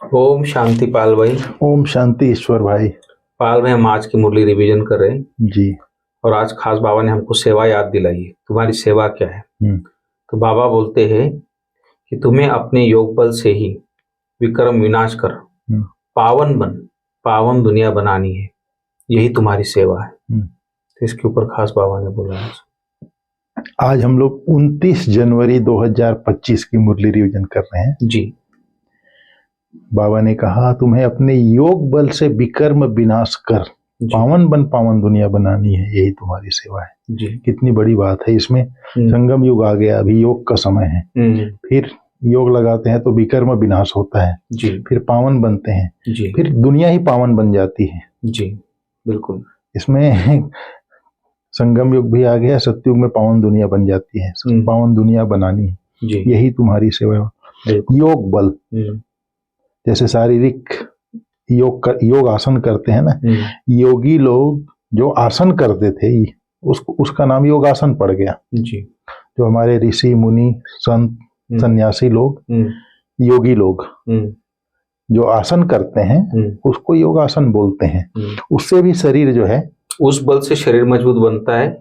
ओम शांति पाल भाई। ओम शांति ईश्वर भाई। पाल भाई, हम आज की मुरली रिवीजन कर रहे हैं जी। और आज खास बाबा ने हमको सेवा याद दिलाई है। तुम्हारी सेवा क्या है? तो बाबा बोलते हैं कि तुम्हें अपने योग बल से ही विक्रम विनाश कर पावन दुनिया बनानी है, यही तुम्हारी सेवा है। तो इसके ऊपर खास बाबा ने बोला है। आज हम लोग 29 जनवरी 2025 की मुरली रिवीजन कर रहे हैं। जी। बाबा ने कहा तुम्हें अपने योग बल से विकर्म विनाश कर पावन दुनिया बनानी है, यही तुम्हारी सेवा है। जी। कितनी बड़ी बात है। इसमें संगम युग आ गया, अभी योग का समय है। फिर योग लगाते हैं तो विकर्म विनाश होता है। जी। फिर पावन बनते हैं। जी। फिर दुनिया ही पावन बन जाती है। जी बिल्कुल। इसमें संगम युग भी आ गया, सतयुग में पावन दुनिया बन जाती है। पावन दुनिया बनानी है, यही तुम्हारी सेवा है। योग बल, जैसे शारीरिक योग आसन करते हैं ना, योगी लोग जो आसन करते थे उसका नाम योगासन पड़ गया। जी। जो हमारे ऋषि मुनि संत सन्यासी लोग, योगी लोग जो आसन करते हैं उसको योगासन बोलते हैं। उससे भी शरीर जो है, उस बल से शरीर मजबूत बनता है,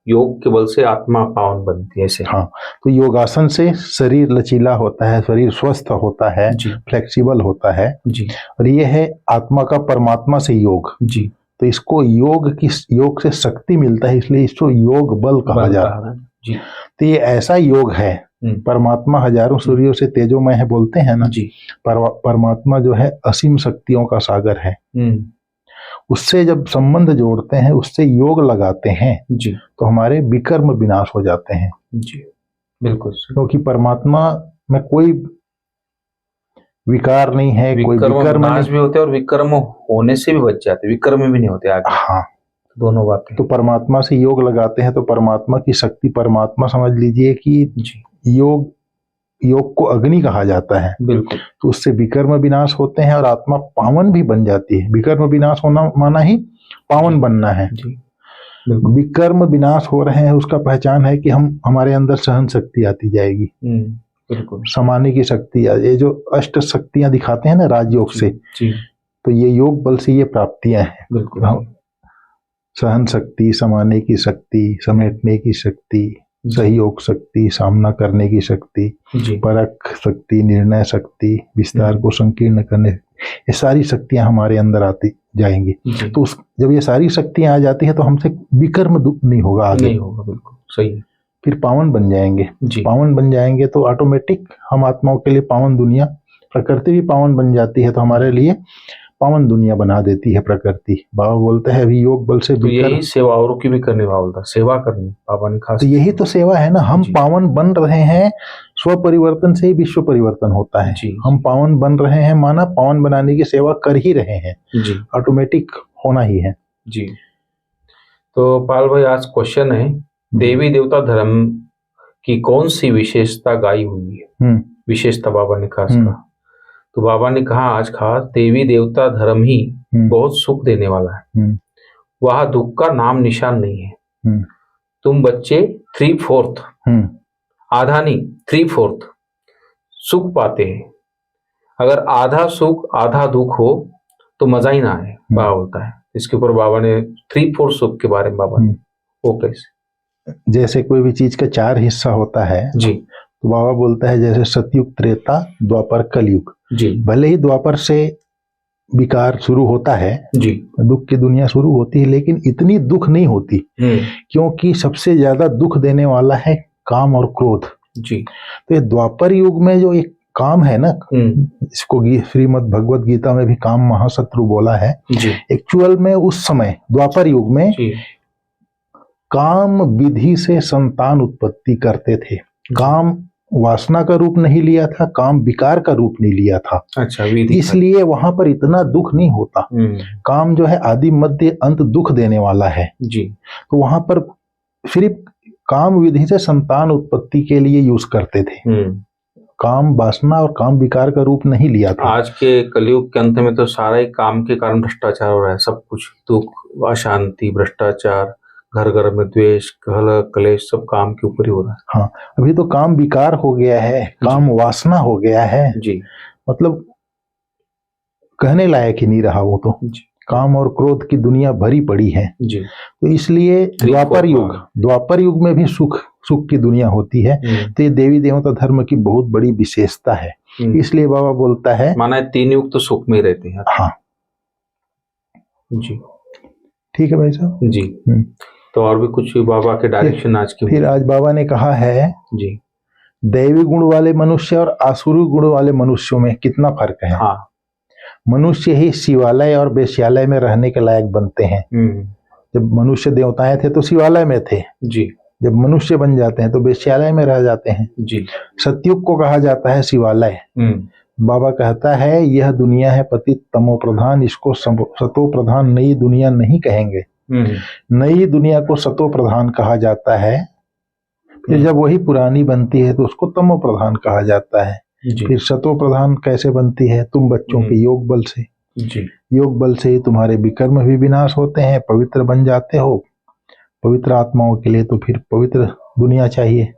योग के बल से आत्मा पावन बनती है ऐसे। हाँ, तो योगासन से शरीर लचीला होता है, शरीर स्वस्थ होता है, फ्लेक्सिबल होता है। जी। और ये है आत्मा का परमात्मा से योग। जी। तो इसको योग से शक्ति मिलता है, इसलिए इसको योग बल कहा जाता है। जी। तो ये ऐसा योग है, परमात्मा हजारों सूर्यों से तेजोमय है बोलते हैं ना। जी। परमात्मा जो है असीम शक्तियों का सागर है। उससे जब संबंध जोड़ते हैं, उससे योग लगाते हैं जी, तो हमारे विकर्म विनाश हो जाते हैं। जी बिल्कुल। क्योंकि परमात्मा में कोई विकार नहीं है, कोई विकर्म विनाश भी होते हैं और विकर्म होने से भी बच जाते, विकर्म भी नहीं होते आगे। हाँ, दोनों बातें। तो परमात्मा से योग लगाते हैं तो परमात्मा की शक्ति, परमात्मा समझ लीजिए कि योग को अग्नि कहा जाता है। बिल्कुल। तो उससे विकर्म विनाश होते हैं और आत्मा पावन भी बन जाती है। विकर्म विनाश होना माना ही पावन बनना है। विकर्म विनाश हो रहे हैं, उसका पहचान है कि हमारे अंदर सहन शक्ति आती जाएगी। बिल्कुल। समाने की शक्ति, ये जो अष्ट शक्तियां दिखाते हैं ना राजयोग से, तो ये योग बल से ये प्राप्तियां हैं। बिल्कुल। सहन शक्ति, समाने की शक्ति, समेटने की शक्ति, सहयोग शक्ति, सामना करने की शक्ति, परख शक्ति, निर्णय शक्ति, विस्तार को संकीर्ण करने, ये सारी शक्तियां हमारे अंदर आती जाएंगी। तो जब ये सारी शक्तियां आ जाती है तो हमसे विकर्म नहीं होगा, आगे नहीं होगा। बिल्कुल सही है। फिर पावन बन जाएंगे। पावन बन जाएंगे तो ऑटोमेटिक हम आत्माओं के लिए पावन दुनिया, प्रकृति भी पावन बन जाती है, तो हमारे लिए पावन दुनिया बना देती है प्रकृति। बाबा बोलते हैं अभी योग बल से तो यही सेवा औरों की भी करने वाला, सेवा करनी बाबा ने खास। तो यही तो सेवा है ना, हम पावन बन रहे हैं। स्व परिवर्तन से ही विश्व परिवर्तन होता है। हम पावन बन रहे हैं, माना पावन बनाने की सेवा कर ही रहे हैं। जी। ऑटोमेटिक होना ही है। जी। तो पाल भाई, आज क्वेश्चन है, देवी देवता धर्म की कौन सी विशेषता गाई हुई है? विशेषता बाबा ने खास कहा। तो बाबा ने कहा आज खास, देवी देवता धर्म ही बहुत सुख देने वाला है, वह दुख का नाम निशान नहीं है। तुम बच्चे 3/4 आधा नहीं 3/4 सुख पाते हैं। अगर आधा सुख आधा दुख हो तो मजा ही ना आए, बाबा बोलता है। इसके ऊपर बाबा ने 3/4 सुख के बारे में बाबा ने, वो कैसे? जैसे कोई भी चीज का 4 हिस्सा होता है जी, तो बाबा बोलता है जैसे सतयुग, त्रेता, द्वापर, कलयुग। जी। भले ही द्वापर से विकार शुरू होता है जी, दुख की दुनिया शुरू होती है, लेकिन इतनी दुख नहीं होती, क्योंकि सबसे ज्यादा दुख देने वाला है काम और क्रोध जी। तो ये द्वापर युग में जो एक काम है ना, इसको श्रीमद् भगवत गीता में भी काम महाशत्रु बोला है। एक्चुअल में उस समय द्वापर युग में काम विधि से संतान उत्पत्ति करते थे। काम वासना का रूप नहीं लिया था, काम विकार का रूप नहीं लिया था। अच्छा, इसलिए वहां पर इतना दुख नहीं होता। काम जो है आदि मध्य अंत दुख देने वाला है जी। तो वहां पर सिर्फ काम विधि से संतान उत्पत्ति के लिए यूज करते थे। काम वासना और काम विकार का रूप नहीं लिया था। आज के कलयुग के अंत में तो सारा ही काम के कारण भ्रष्टाचार हो रहा है। सब कुछ दुख, अशांति, भ्रष्टाचार, घर घर में द्वेष, कलेश, सब काम के ऊपर ही हो रहा है। हाँ, अभी तो काम विकार हो गया है, काम वासना हो गया है जी। मतलब कहने लायक ही नहीं रहा। वो तो जी काम और क्रोध की दुनिया भरी पड़ी है। जी तो इसलिए द्वापर युग में भी सुख की दुनिया होती है। तो ये देवी देवता धर्म की बहुत बड़ी विशेषता है। इसलिए बाबा बोलता है, माना है 3 युग तो सुख में रहते हैं। हाँ जी ठीक है भाई साहब जी। तो और भी कुछ बाबा के डायरेक्शन आज की? फिर आज बाबा ने कहा है जी, दैवी गुण वाले मनुष्य और आसुरी गुण वाले मनुष्यों में कितना फर्क है। हाँ। मनुष्य ही शिवालय और वेश्यालय में रहने के लायक बनते हैं। जब मनुष्य देवताएं थे तो शिवालय में थे जी, जब मनुष्य बन जाते हैं तो वेश्यालय में रह जाते हैं जी। सतयुग को कहा जाता है शिवालय। बाबा कहता है यह दुनिया है पतित तमो प्रधान, इसको सतो प्रधान नई दुनिया नहीं कहेंगे। नई दुनिया को सतो प्रधान कहा जाता है। फिर जब वही पुरानी बनती है तो उसको तमो प्रधान कहा जाता है। फिर सतो प्रधान कैसे बनती है? तुम बच्चों के योग बल से। जी। योग बल से ही तुम्हारे विकर्म भी विनाश होते हैं, पवित्र बन जाते हो। पवित्र आत्माओं के लिए तो फिर पवित्र दुनिया चाहिए।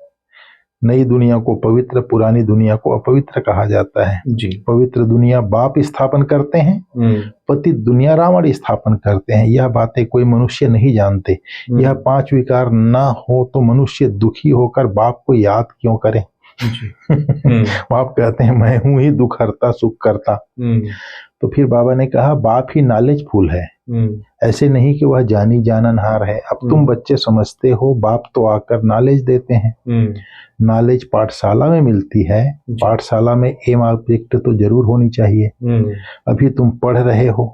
नई दुनिया को पवित्र, पुरानी दुनिया को अपवित्र कहा जाता है। जी। पवित्र दुनिया बाप स्थापन करते हैं, पतित दुनिया रावण स्थापन करते हैं। यह बातें कोई मनुष्य नहीं जानते। यह 5 विकार ना हो तो मनुष्य दुखी होकर बाप को याद क्यों करे? बाप कहते हैं मैं हूं ही दुख हरता सुख करता। तो फिर बाबा ने कहा बाप ही नॉलेज फुल है, ऐसे नहीं कि वह जानी जाननहार है। अब तुम बच्चे समझते हो, बाप तो आकर नॉलेज देते हैं। नॉलेज पाठशाला में मिलती है। पाठशाला में एम ऑब्जेक्ट तो जरूर होनी चाहिए। अभी तुम पढ़ रहे हो,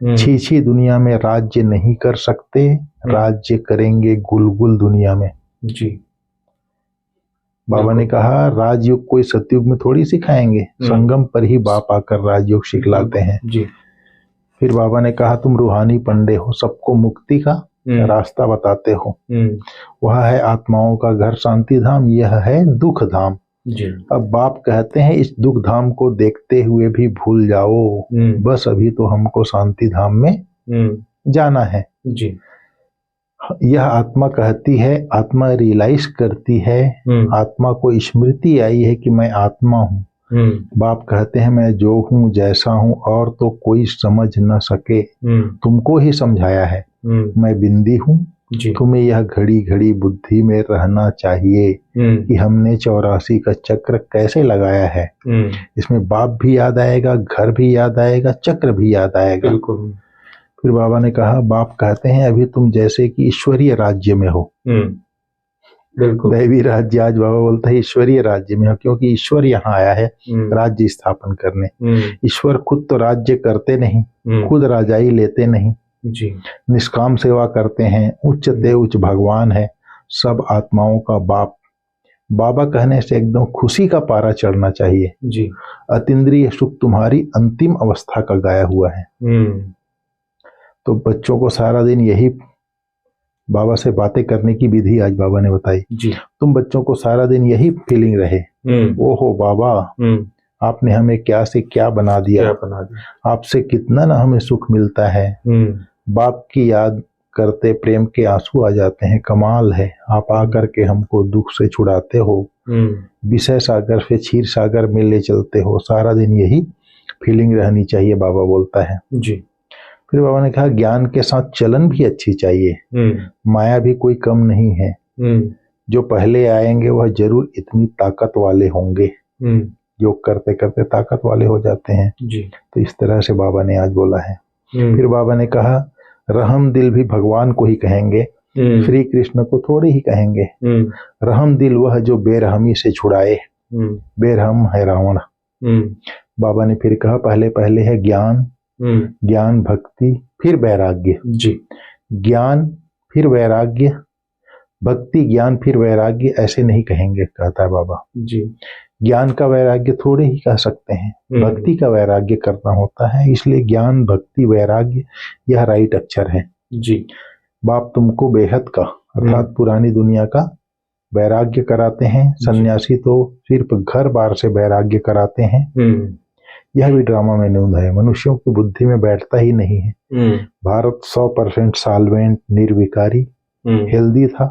छी दुनिया में राज्य नहीं कर सकते, राज्य करेंगे गुलगुल दुनिया में। जी। बाबा ने कहा राजयोग कोई सतयुग में थोड़ी सिखाएंगे, संगम पर ही बाप आकर राजयोग सिखलाते हैं। जी। फिर बाबा ने कहा तुम रूहानी पंडे हो, सबको मुक्ति का रास्ता बताते हो। वह है आत्माओं का घर शांति धाम, यह है दुख धाम। जी। अब बाप कहते हैं इस दुख धाम को देखते हुए भी भूल जाओ, बस अभी तो हमको शांति धाम में जाना है। जी। यह आत्मा कहती है, आत्मा रियलाइज करती है, आत्मा को स्मृति आई है कि मैं आत्मा हूँ। बाप कहते हैं मैं जो हूँ जैसा हूँ और तो कोई समझ न सके, तुमको ही समझाया है। मैं बिंदी हूँ, तुम्हें यह घड़ी घड़ी बुद्धि में रहना चाहिए कि हमने 84 का चक्र कैसे लगाया है। इसमें बाप भी याद आएगा, घर भी याद आएगा, चक्र भी याद आएगा। फिर बाबा ने कहा बाप कहते हैं अभी तुम जैसे कि ईश्वरीय राज्य में हो। दैवी राज्य, आज बाबा बोलता है ईश्वरीय राज्य में हो, क्योंकि ईश्वर यहाँ आया है राज्य स्थापन करने। ईश्वर खुद तो राज्य करते नहीं, खुद राजाई लेते नहीं जी। निष्काम सेवा करते हैं। उच्च ते उच्च भगवान है, सब आत्माओं का बाप। बाबा कहने से एकदम खुशी का पारा चढ़ना चाहिए जी। अतीन्द्रिय सुख तुम्हारी अंतिम अवस्था का गाया हुआ है। तो बच्चों को सारा दिन यही बाबा से बातें करने की विधि आज बाबा ने बताई जी। तुम बच्चों को सारा दिन यही फीलिंग रहे, ओहो बाबा आपने हमें क्या से क्या बना दिया, आपसे कितना ना हमें सुख मिलता है। बाप की याद करते प्रेम के आंसू आ जाते हैं। कमाल है, आप आकर के हमको दुख से छुड़ाते हो, विषय सागर से क्षीर सागर में ले चलते हो। सारा दिन यही फीलिंग रहनी चाहिए, बाबा बोलता है जी। फिर बाबा ने कहा ज्ञान के साथ चलन भी अच्छी चाहिए, माया भी कोई कम नहीं है। जो पहले आएंगे वह जरूर इतनी ताकत वाले होंगे, योग करते करते ताकत वाले हो जाते हैं जी। तो इस तरह से बाबा ने आज बोला है। फिर बाबा ने कहा रहम दिल भी भगवान को ही कहेंगे, श्री कृष्ण को थोड़े ही कहेंगे। रहम दिल वह जो बेरहमी से छुड़ाए, बेरहम है रावण। बाबा ने फिर कहा पहले पहले है ज्ञान, ज्ञान भक्ति फिर वैराग्य जी। ज्ञान फिर वैराग्य, भक्ति ज्ञान फिर वैराग्य ऐसे नहीं कहेंगे, कहता है बाबा जी। ज्ञान का वैराग्य थोड़े ही कह सकते हैं, भक्ति का वैराग्य करना होता है। इसलिए ज्ञान भक्ति वैराग्य यह राइट अक्षर है जी। बाप तुमको बेहद का अर्थात पुरानी दुनिया का वैराग्य कराते हैं। सन्यासी तो सिर्फ घर बार से वैराग्य कराते हैं। यह भी ड्रामा में नूंद है, मनुष्यों की बुद्धि में बैठता ही नहीं है। भारत 100% साल्वेंट निर्विकारी हेल्दी था,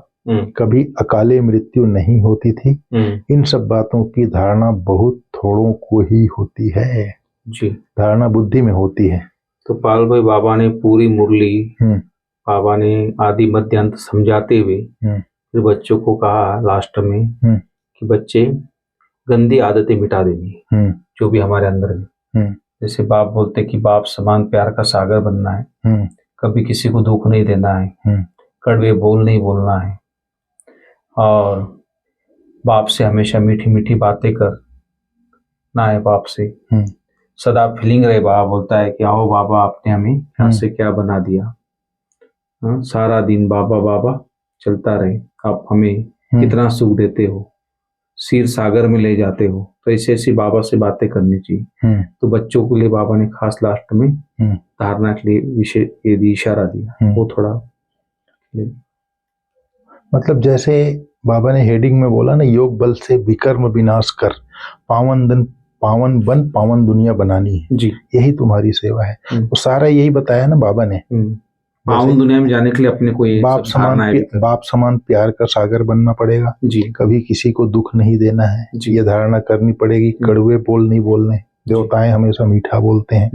कभी अकाले मृत्यु नहीं होती थी। इन सब बातों की धारणा बहुत थोड़ों को ही होती है। जी। धारणा बुद्धि में होती है। तो पाल भाई, बाबा ने पूरी मुरली, बाबा ने आदि मध्य अंत समझाते हुए फिर बच्चों को कहा लास्ट में कि बच्चे गंदी आदतें मिटा देनी है जो भी हमारे अंदर है। जैसे बाप बोलते कि बाप समान प्यार का सागर बनना है, कभी किसी को दुख नहीं देना है, कड़वे बोल नहीं बोलना है, और बाप से हमेशा मीठी मीठी बातें करना है। बाप से सदा फीलिंग रहे। बाबा बोलता है कि आओ बाबा, आपने हमें यहाँ से क्या बना दिया। सारा दिन बाबा बाबा चलता रहे, आप हमें कितना सुख देते हो, क्षीर सागर में ले जाते हो। तो ऐसी ऐसी बाबा से बातें करनी चाहिए। तो बच्चों के लिए बाबा ने खास लास्ट में धारणा के लिए विशेष यदि इशारा दिया, वो थोड़ा मतलब जैसे बाबा ने हेडिंग में बोला ना, योग बल से विकर्म विनाश कर पावन बन पावन दुनिया बनानी है जी, यही तुम्हारी सेवा है। वो सारा यही बताया ना बाबा ने। पावन दुनिया में जाने के लिए अपने को बाप समान प्यार का सागर बनना पड़ेगा जी, कभी किसी को दुख नहीं देना है, ये धारणा करनी पड़ेगी। कड़वे बोल नहीं बोलने, देवताएं हमेशा मीठा बोलते हैं,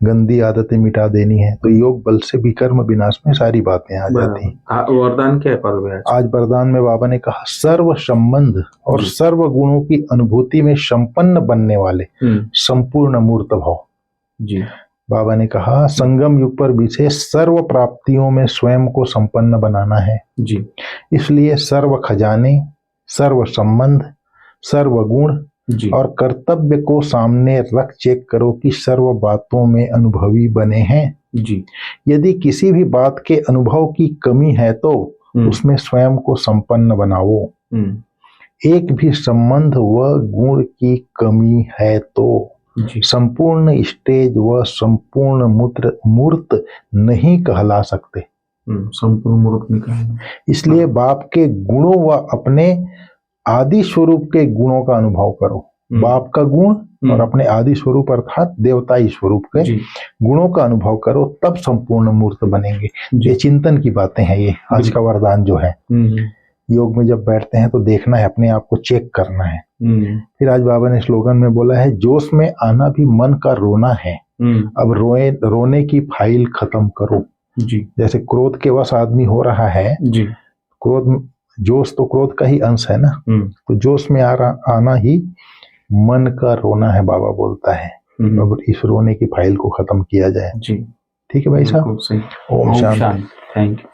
गंदी आदतें मिटा देनी है। तो योग बल से विकर्म विनाश में सारी बातें आ जाती हैं। वरदान क्या है आज वरदान में बाबा ने कहा, सर्व संबंध और सर्व गुणों की अनुभूति में संपन्न बनने वाले संपूर्ण मूर्त भाव जी। बाबा ने कहा, संगम युग पर विशेष सर्व प्राप्तियों में स्वयं को संपन्न बनाना है जी। इसलिए सर्व खजाने, सर्व संबंध, सर्व गुण और कर्तव्य को सामने रख चेक करो कि सर्व बातों में अनुभवी बने हैं जी। यदि किसी भी बात के अनुभव की कमी है तो उसमें स्वयं को संपन्न बनाओ। एक भी संबंध व गुण की कमी है तो संपूर्ण स्टेज व संपूर्ण मूर्त नहीं कहला सकते। संपूर्ण मूर्त नहीं कहला। इसलिए बाप के गुणों व अपने आदि स्वरूप के गुणों का अनुभव करो। बाप का गुण और अपने आदि स्वरूप अर्थात देवताई स्वरूप के गुणों का अनुभव करो, तब संपूर्ण मूर्त बनेंगे। ये चिंतन की बातें हैं। ये आज का वरदान जो है, योग में जब बैठते हैं तो देखना है, अपने आप को चेक करना है। फिर आज बाबा ने स्लोगन में बोला है, जोश में आना भी मन का रोना है, अब रोने की फाइल खत्म करो जी। जैसे क्रोध के वश आदमी हो रहा है जी, क्रोध जोश तो क्रोध का ही अंश है ना, तो जोश में आना ही मन का रोना है बाबा बोलता है। अब इस रोने की फाइल को खत्म किया जाए। जी, ठीक है भाई साहब। ओम शांति। Thank you.